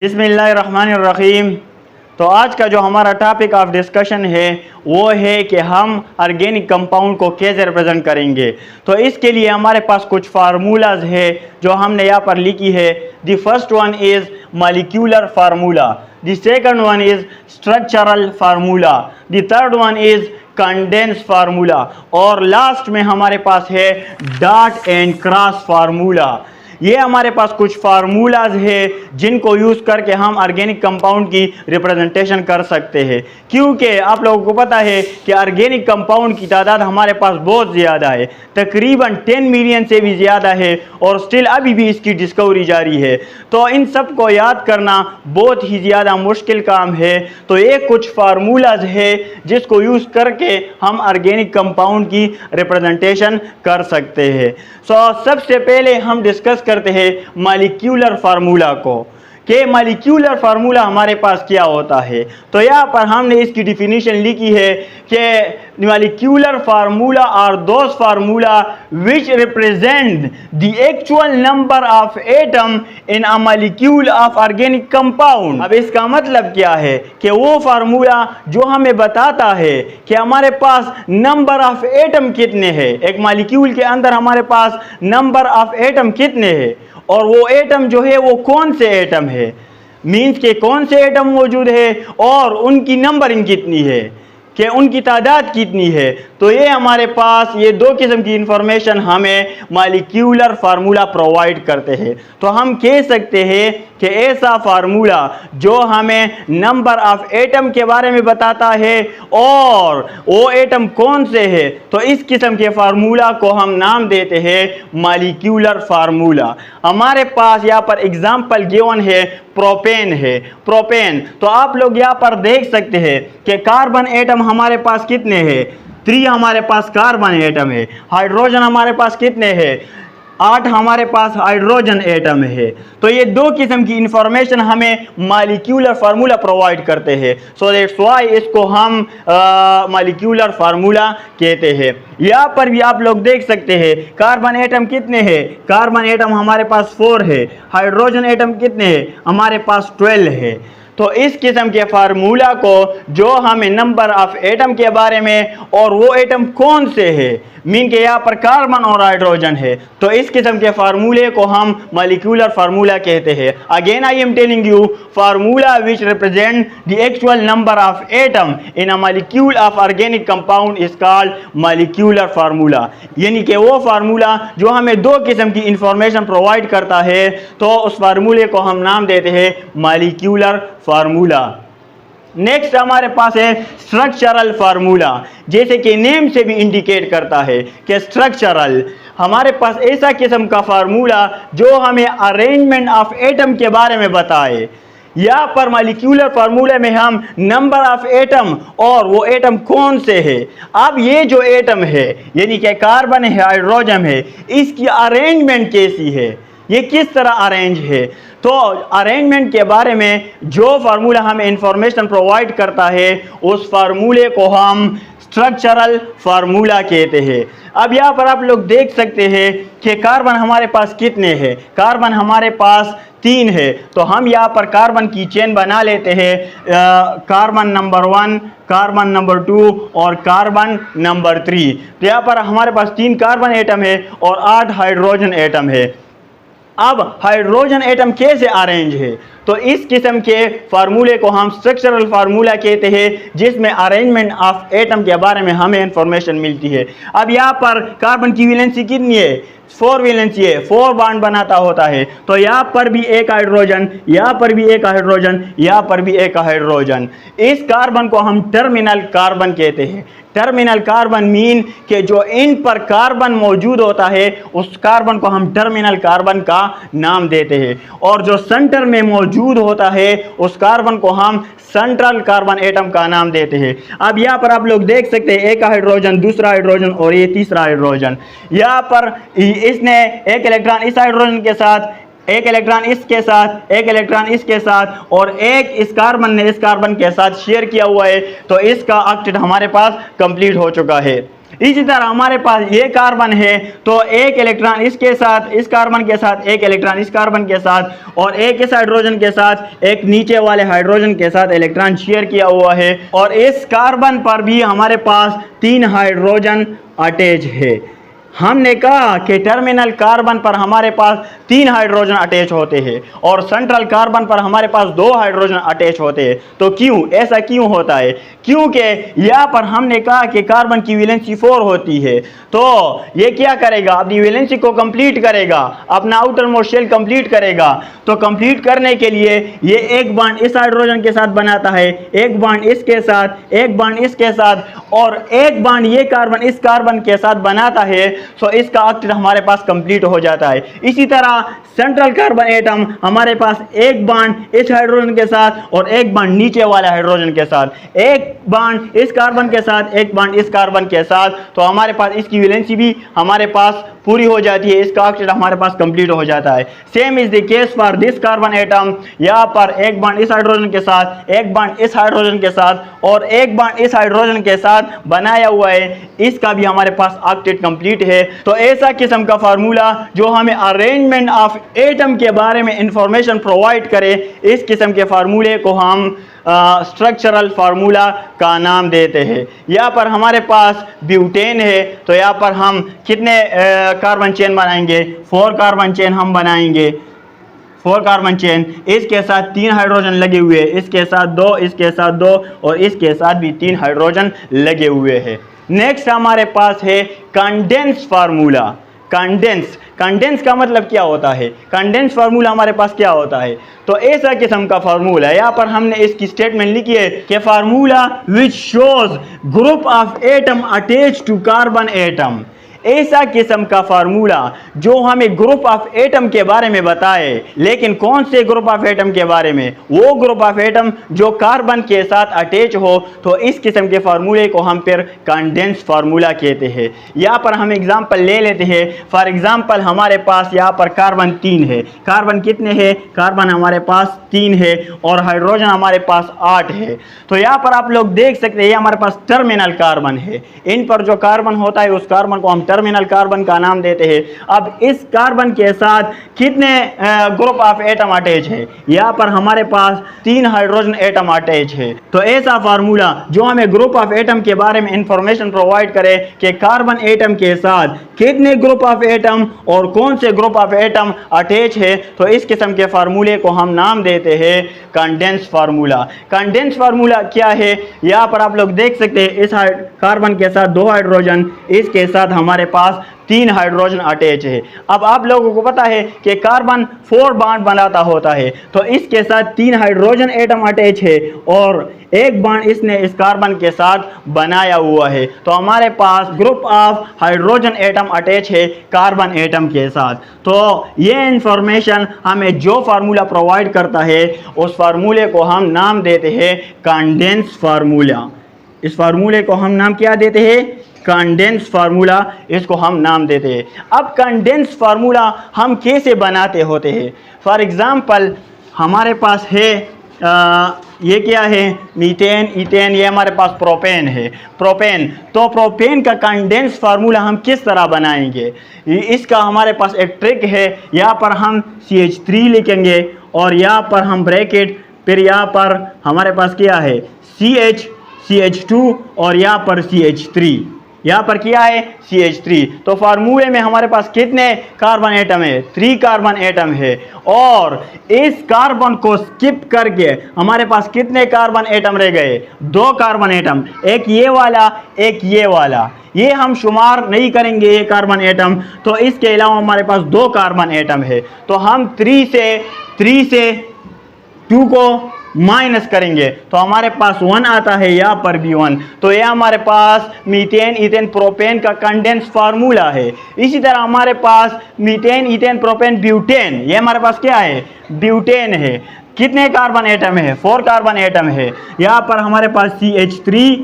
बिस्मिल्लाहिर्रहमानिर्रहीम। तो आज का जो हमारा टॉपिक ऑफ डिस्कशन है वो है कि हम ऑर्गेनिक कंपाउंड को कैसे रिप्रेजेंट करेंगे। तो इसके लिए हमारे पास कुछ फार्मूलाज है जो हमने यहाँ पर लिखी है। The first one is molecular formula, the second one is structural formula, the third one is condense formula और लास्ट में हमारे पास है डॉट एंड क्रॉस फार्मूला। ये हमारे पास कुछ फार्मूलाज है जिनको यूज़ करके हम ऑर्गेनिक कंपाउंड की रिप्रेजेंटेशन कर सकते हैं, क्योंकि आप लोगों को पता है कि ऑर्गेनिक कंपाउंड की तादाद हमारे पास बहुत ज़्यादा है, तकरीबन 10 मिलियन से भी ज़्यादा है और स्टिल अभी भी इसकी डिस्कवरी जारी है। तो इन सब को याद करना बहुत ही ज़्यादा मुश्किल काम है। तो ये कुछ फार्मूलाज है जिसको यूज़ करके हम ऑर्गेनिक कंपाउंड की रिप्रेजेंटेशन कर सकते हैं। सबसे पहले हम डिस्कस करते हैं मॉलिक्यूलर फार्मूला को कि मॉलिक्यूलर फार्मूला हमारे पास क्या होता है। तो यहाँ पर हमने इसकी डिफिनीशन लिखी है कि molecular formula are those formula which represent the actual number of atom in a molecule of organic compound. अब इसका मतलब क्या है कि वो फार्मूला जो हमें बताता है कि हमारे पास नंबर ऑफ एटम कितने हैं, एक मॉलिक्यूल के अंदर हमारे पास नंबर ऑफ एटम कितने हैं और वो एटम जो है वो कौन से एटम है, मीन्स के कौन से एटम मौजूद है और उनकी नंबरिंग कितनी है, कि उनकी तादाद कितनी है। तो ये हमारे पास ये दो किस्म की इंफॉर्मेशन हमें मॉलिक्यूलर फार्मूला प्रोवाइड करते हैं। तो हम कह सकते हैं कि ऐसा फार्मूला जो हमें नंबर ऑफ एटम के बारे में बताता है और वो एटम कौन से है, तो इस किस्म के फार्मूला को हम नाम देते हैं मॉलिक्यूलर फार्मूला। हमारे पास यहाँ पर एग्जाम्पल गिवन है, प्रोपेन है। प्रोपेन तो आप लोग यहाँ पर देख सकते हैं कि कार्बन एटम हमारे पास कितने हैं, 3 हमारे पास कार्बन एटम है। हाइड्रोजन हमारे पास कितने हैं, 8 हमारे पास हाइड्रोजन एटम है। तो ये दो किस्म की इंफॉर्मेशन हमें मॉलिक्यूलर फार्मूला प्रोवाइड करते हैं। सो दैट्स व्हाई इसको हम मॉलिक्यूलर फार्मूला कहते हैं। यहाँ पर भी आप लोग देख सकते हैं कार्बन एटम कितने हैं, कार्बन एटम हमारे पास 4 है। हाइड्रोजन एटम कितने हैं, हमारे पास 12 है। तो इस किस्म के फार्मूला को जो हमें नंबर ऑफ एटम के बारे में और वो एटम कौन से है, मीन के यहाँ पर कार्बन और हाइड्रोजन है, तो इस किस्म के फार्मूले को हम मॉलिक्यूलर फार्मूला कहते हैं। Again I am telling you formula which represent the actual number of atom in a molecule of organic compound is called molecular formula. यानी कि वो फार्मूला जो हमें दो किस्म की इंफॉर्मेशन प्रोवाइड करता है, तो उस फार्मूले को हम नाम देते हैं मॉलिक्यूलर फार्मूला। नेक्स्ट हमारे पास है स्ट्रक्चरल फार्मूला। जैसे कि नेम से भी इंडिकेट करता है कि स्ट्रक्चरल, हमारे पास ऐसा किस्म का फार्मूला जो हमें अरेंजमेंट ऑफ एटम के बारे में बताए। यहाँ पर मॉलिक्यूलर फार्मूले में हम नंबर ऑफ एटम और वो एटम कौन से है, अब ये जो एटम है यानी कि कार्बन है, हाइड्रोजन है, इसकी अरेंजमेंट कैसी है, ये किस तरह अरेंज है। तो अरेंजमेंट के बारे में जो फार्मूला हमें इंफॉर्मेशन प्रोवाइड करता है उस फार्मूले को हम स्ट्रक्चरल फार्मूला कहते हैं। अब यहाँ पर आप लोग देख सकते हैं कि कार्बन हमारे पास कितने हैं, कार्बन हमारे पास 3 है। तो हम यहाँ पर कार्बन की चेन बना लेते हैं, कार्बन नंबर 1, कार्बन नंबर 2 और कार्बन नंबर 3। तो यहाँ पर हमारे पास 3 कार्बन एटम है और 8 हाइड्रोजन एटम है। अब हाइड्रोजन एटम कैसे अरेंज है, तो इस किस्म के फार्मूले को हम स्ट्रक्चरल फार्मूला कहते हैं, जिसमें अरेंजमेंट ऑफ एटम के बारे में हमें इंफॉर्मेशन मिलती है। अब यहाँ पर कार्बन की वैलेंसी कितनी है, 4 वैलेंसी है, 4 बॉन्ड बनाता होता है। तो यहाँ पर भी एक हाइड्रोजन, यहाँ पर भी एक हाइड्रोजन, यहाँ पर भी एक हाइड्रोजन। इस कार्बन को हम टर्मिनल कार्बन कहते हैं। टर्मिनल कार्बन मीन कि जो इन पर कार्बन मौजूद होता है उस कार्बन को हम टर्मिनल कार्बन का नाम देते हैं, और जो सेंटर में मौजूद होता है उस कार्बन को हम सेंट्रल कार्बन एटम का नाम देते हैं। अब यहाँ पर आप लोग देख सकते हैं एक हाइड्रोजन, दूसरा हाइड्रोजन और ये तीसरा हाइड्रोजन। यहाँ पर इसने एक इलेक्ट्रॉन इस हाइड्रोजन के साथ, एक इलेक्ट्रॉन इसके साथ, एक इलेक्ट्रॉन इसके साथ और एक इस कार्बन ने इस कार्बन के साथ शेयर किया हुआ है। तो इसका ऑक्टेट हमारे पास कंप्लीट हो चुका है। इसी तरह हमारे पास ये कार्बन है, तो एक इलेक्ट्रॉन इसके साथ, इस कार्बन के साथ, एक इलेक्ट्रॉन इस कार्बन के साथ और एक इस हाइड्रोजन के साथ, एक नीचे वाले हाइड्रोजन के साथ इलेक्ट्रॉन शेयर किया हुआ है। और इस कार्बन पर भी हमारे पास 3 हाइड्रोजन अटैच है। हमने कहा कि टर्मिनल कार्बन पर हमारे पास 3 हाइड्रोजन अटैच होते हैं और सेंट्रल कार्बन पर हमारे पास 2 हाइड्रोजन अटैच होते हैं। तो क्यों ऐसा क्यों होता है? क्योंकि यहाँ पर हमने कहा कि कार्बन की वैलेंसी 4 होती है, तो ये क्या करेगा, अपनी वैलेंसी को कंप्लीट करेगा, अपना आउटर मोस्ट शेल कंप्लीट करेगा। तो कंप्लीट करने के लिए ये एक बॉन्ड इस हाइड्रोजन के साथ बनाता है, एक बॉन्ड इसके साथ, एक बॉन्ड इसके साथ और एक बॉन्ड ये कार्बन इस कार्बन के साथ बनाता है। तो इसका ऑक्टेट हमारे पास कंप्लीट हो जाता है। इसी तरह सेंट्रल कार्बन एटम हमारे पास एक बॉन्ड इस हाइड्रोजन के साथ और एक बॉन्ड नीचे वाले हाइड्रोजन के साथ, एक बॉन्ड इस कार्बन के साथ, एक बॉन्ड इस कार्बन के साथ। तो हमारे पास इसकी वैलेंसी भी हमारे पास पूरी हो जाती है, इसका ऑक्टेट हमारे पास कंप्लीट हो जाता है। Same is the case for this carbon atom. यहाँ पर एक बॉन्ड इस हाइड्रोजन के साथ, एक बॉन्ड इस हाइड्रोजन के साथ और एक बॉन्ड इस हाइड्रोजन के साथ बनाया हुआ है, इसका भी हमारे पास ऑक्टेट कंप्लीट है। तो ऐसा किस्म का फार्मूला जो हमें अरेंजमेंट ऑफ एटम के बारे में इंफॉर्मेशन प्रोवाइड करे, इस किस्म के फार्मूले को हम स्ट्रक्चरल फार्मूला का नाम देते हैं। यहाँ पर हमारे पास ब्यूटेन है, तो यहाँ पर हम कितने कार्बन चेन बनाएंगे? 4 कार्बन चेन हम बनाएंगे, 4 कार्बन चेन। इसके साथ 3 हाइड्रोजन लगे हुए हैं, इसके साथ 2, इसके साथ 2 और इसके साथ भी 3 हाइड्रोजन लगे हुए हैं। नेक्स्ट हमारे पास है कंडेंस फार्मूला। कंडेंस का मतलब क्या होता है? कंडेंस फार्मूला हमारे पास क्या होता है? तो ऐसा किस्म का फार्मूला है। यहाँ पर हमने इसकी स्टेटमेंट लिखी है कि formula which shows group of atom attach to carbon atom. ऐसा किस्म का फार्मूला जो हमें ग्रुप ऑफ एटम के बारे में बताए, लेकिन कौन से ग्रुप ऑफ एटम के बारे में? वो ग्रुप ऑफ एटम जो कार्बन के साथ अटैच हो। तो इस किस्म के फार्मूले को हम फिर कंडेंस फार्मूला कहते हैं। यहाँ पर हम एग्जांपल ले लेते हैं। फॉर एग्जांपल हमारे पास यहाँ पर कार्बन 3 है। कार्बन कितने हैं? कार्बन हमारे पास 3 है और हाइड्रोजन हमारे पास 8 है। तो यहाँ पर आप लोग देख सकते हैं, ये हमारे पास टर्मिनल कार्बन है। इन पर जो कार्बन होता है उस कार्बन को हम टर्मिनल कार्बन का नाम देते हैं। अब इस कार्बन के साथ कितने ग्रुप ऑफ एटम अटैच है? यहाँ पर हमारे पास 3 हाइड्रोजन एटम अटैच है। तो ऐसा फार्मूला जो हमें ग्रुप ऑफ एटम के बारे में इंफॉर्मेशन प्रोवाइड करे कि कार्बन एटम के साथ कितने ग्रुप ऑफ एटम और कौन से ग्रुप ऑफ एटम अटैच है, तो इस किस्म के फार्मूले को हम नाम देते हैं कंडेंस फार्मूला। कंडेंस फार्मूला क्या है? यहाँ पर आप लोग देख सकते हैं, इस कार्बन के साथ 2 हाइड्रोजन, इसके साथ हमारे पास 3 हाइड्रोजन अटैच है। अब आप लोगों को पता है कि कार्बन 4 बॉन्ड बनाता होता है, तो इसके साथ 3 हाइड्रोजन एटम अटैच है और एक बॉन्ड इसने इस कार्बन के साथ बनाया हुआ है। तो हमारे पास group of hydrogen atom attach है कार्बन एटम के साथ। तो ये इंफॉर्मेशन हमें जो फार्मूला प्रोवाइड करता है, उस फार्मूले को हम नाम देते हैं कंडेंस फार्मूला। इस फार्मूले को हम नाम क्या देते हैं? कंडेंस फार्मूला, इसको हम नाम देते हैं। अब कंडेंस फार्मूला हम कैसे बनाते होते हैं? फॉर एग्जांपल हमारे पास है ये क्या है? मीथेन, इथेन, ये हमारे पास प्रोपेन है। प्रोपेन, तो प्रोपेन का कंडेंस फार्मूला हम किस तरह बनाएंगे? इसका हमारे पास एक ट्रिक है। यहाँ पर हम CH3 लिखेंगे और यहाँ पर हम ब्रैकेट, फिर यहाँ पर हमारे पास क्या है? CH2 और यहाँ पर CH3, यहाँ पर क्या है? CH3। तो फार्मूले में हमारे पास कितने कार्बन एटम है? 3 कार्बन एटम है। और इस कार्बन को स्किप करके हमारे पास कितने कार्बन एटम रह गए? 2 कार्बन एटम, एक ये वाला, एक ये वाला। ये हम शुमार नहीं करेंगे ये कार्बन एटम। तो इसके अलावा हमारे पास 2 कार्बन एटम है। तो हम 3 से 2 को माइनस करेंगे तो हमारे पास 1 आता है, यहाँ पर भी 1। तो ये हमारे पास मीथेन, इथेन, प्रोपेन का कंडेंस फार्मूला है। इसी तरह हमारे पास मीथेन, इथेन, प्रोपेन, ब्यूटेन, ये हमारे पास क्या है? ब्यूटेन है। कितने कार्बन एटम है? 4 कार्बन एटम है। यहाँ पर हमारे पास CH3,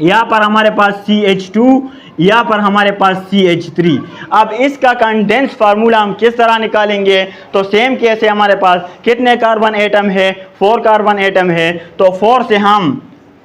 यहाँ पर हमारे पास CH2, यहाँ पर हमारे पास CH3। अब इसका कंडेंस फार्मूला हम किस तरह निकालेंगे? तो सेम कैसे हमारे पास कितने कार्बन एटम है? 4 कार्बन एटम है। तो 4 से हम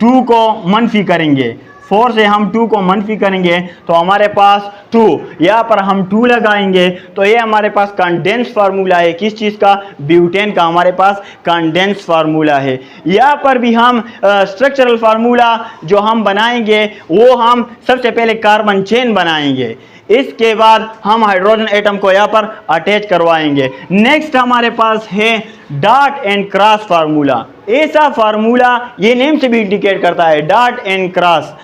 2 को मनफी करेंगे, 4 से हम 2 को मनफी करेंगे तो हमारे पास 2, यहाँ पर हम 2 लगाएंगे तो ये हमारे पास कंडेंस फार्मूला है। किस चीज़ का? ब्यूटेन का हमारे पास कंडेंस फार्मूला है। यहाँ पर भी हम स्ट्रक्चरल फार्मूला जो हम बनाएंगे वो हम सबसे पहले कार्बन चेन बनाएंगे, इसके बाद हम हाइड्रोजन एटम को यहाँ पर अटैच करवाएंगे। नेक्स्ट हमारे पास है डॉट एंड क्रॉस फार्मूला। ऐसा फार्मूला ये नेम से भी इंडिकेट करता है, डॉट एंड क्रॉस।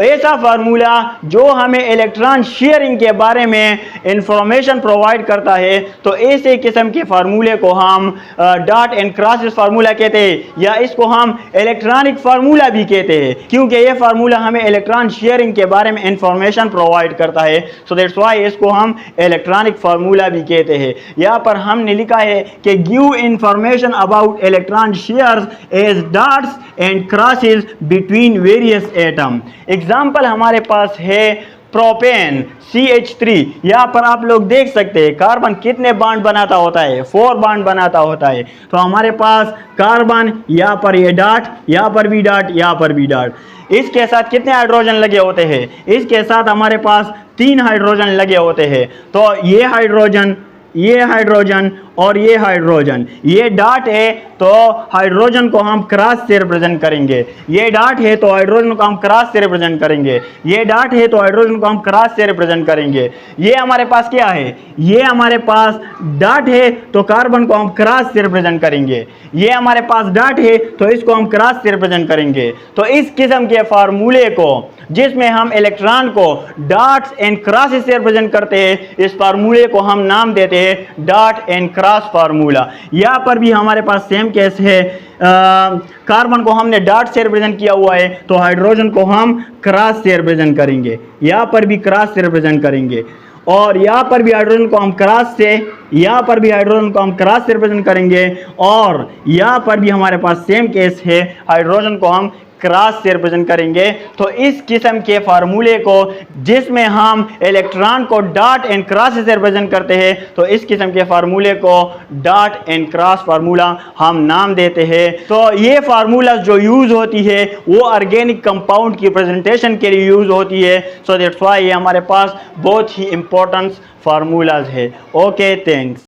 ऐसा फार्मूला जो हमें इलेक्ट्रॉन शेयरिंग के बारे में इंफॉर्मेशन प्रोवाइड करता है। तो ऐसे किस्म के फार्मूले को हम डॉट एंड क्रॉस फार्मूला कहते हैं, या इसको हम इलेक्ट्रॉनिक फार्मूला भी कहते हैं, क्योंकि ये फार्मूला हमें इलेक्ट्रॉन शेयरिंग के बारे में इंफॉर्मेशन प्रोवाइड करता है। सो दैट्स व्हाई इसको हम इलेक्ट्रॉनिक फार्मूला भी कहते हैं। यहाँ पर हमने लिखा है कि give information about electron shares as dots and crosses between various atom. Example हमारे पास है प्रोपेन CH3। यहाँ पर आप लोग देख सकते हैं कार्बन कितने बॉन्ड बनाता होता है, 4 बॉन्ड बनाता होता है। तो हमारे पास कार्बन, यहाँ पर ये डॉट, यहाँ पर भी डॉट, यहाँ पर भी डॉट। इसके साथ कितने हाइड्रोजन लगे होते हैं? इसके साथ हमारे पास 3 हाइड्रोजन लगे होते हैं। तो ये हाइड्रोजन, ये हाइड्रोजन और ये हाइड्रोजन, ये डॉट है तो हाइड्रोजन को हम क्रॉस से रिप्रेजेंट करेंगे। ये डॉट है तो हाइड्रोजन को हम क्रॉस से रिप्रेजेंट करेंगे। ये डॉट है तो हाइड्रोजन को हम क्रॉस से रिप्रेजेंट करेंगे। ये हमारे पास क्या है? ये हमारे पास डॉट है तो कार्बन को हम क्रॉस से रिप्रेजेंट करेंगे। ये हमारे पास डॉट है तो इसको हम क्रॉस से रिप्रेजेंट करेंगे। तो इस किस्म के फार्मूले को जिसमें हम इलेक्ट्रॉन को डॉट्स एंड क्रॉस से रिप्रेजेंट करते हैं, इस फार्मूले को हम नाम देते हैं डॉट एंड क्रॉस फार्मूला। यहाँ पर भी हमारे पास सेम केस है। कार्बन को हमने डॉट से रिप्रेजेंट किया हुआ है तो हाइड्रोजन को हम क्रॉस से रिप्रेजेंट करेंगे। यहाँ पर भी क्रॉस से रिप्रेजेंट करेंगे और यहाँ पर भी हाइड्रोजन को हम क्रॉस से, यहाँ पर भी हाइड्रोजन को हम क्रॉस से रिप्रेजेंट करेंगे और यहाँ पर भी हमारे पास सेम केस है, हाइड्रोजन को हम क्रॉस से रिप्रेजेंट करेंगे। तो इस किस्म के फार्मूले को जिसमें हम electron co dot and cross से रिप्रेजेंट करते हैं, तो इस किस्म के फार्मूले co dot and cross formula हम नाम देते हैं। तो ये फार्मूला जो यूज़ होती है वो ऑर्गेनिक कंपाउंड की प्रेजेंटेशन के लिए यूज़ होती है। सो दैट्स व्हाई ये हमारे पास बहुत ही इंपॉर्टेंट फार्मूलाज है। Okay, thanks.